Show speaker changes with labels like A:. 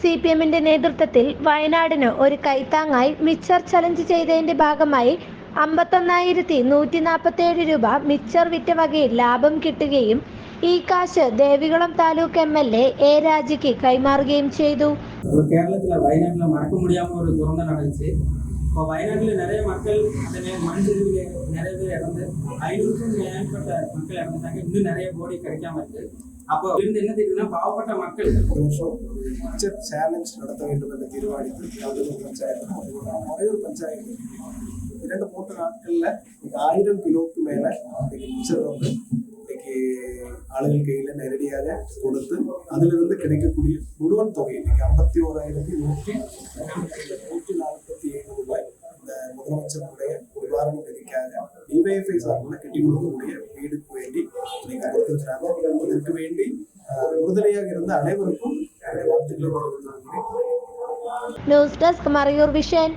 A: CPMന്റെ നേതൃത്വത്തിൽ വയനാടിന് ഒരു കൈത്താങ്ങായി മിച്ചർ ചലഞ്ച് ചെയ്തതിന്റെ ഭാഗമായി 51,147 രൂപ മിച്ചർ വിറ്റ വകയിൽ ലാഭം കിട്ടുകയും ഈ കാശ് ദേവികുളം താലൂക്ക് MLA A രാജയ്ക്ക് കൈമാറുകയും ചെയ്തു.
B: കേരളത്തിലെ വയനാട്ടിലെ മറക്ക മുടിയാമ ഒരു തുറന്ന നടந்துச்சு. இப்போ வயநாட்டில் நிறைய மக்கள் அதனை மண் சரிவில் நிறைய பேர் இறந்து 500க்கும் மேற்பட்ட மக்கள் இறந்துட்டாங்க. இன்னும் நிறைய போடி கிடைக்காம இருக்கு. அப்போ இருந்து என்ன தெரியுதுன்னா பாவப்பட்ட மக்கள்
C: மிச்சர் சேலஞ்ச் நடத்த வேண்டும் என்று தீர்மானித்து கவுண்டலூர் பஞ்சாயத்து மறையூர் பஞ்சாயத்து 2-3 நாட்கள்ல 1000 கிலோக்கு மேல மிச்சர் வந்து இன்னைக்கு ஆளுகள் கையில நேரடியாக கொடுத்து அதிலிருந்து கிடைக்கக்கூடிய முழுவன் தொகை இன்னைக்கு 51,147 ரூபாய் இந்த முதலமைச்சருடைய நிவாரண நிதிக்காக DYFI சார்பில் கட்டி கொடுக்கக்கூடிய வீடுக்கு வேண்டி இன்னைக்கு கொடுத்துருக்காங்க. இதற்கு வேண்டி உறுதுணையாக இருந்த அனைவருக்கும் வாழ்த்துக்களை.
A: News desk Marayoor vision.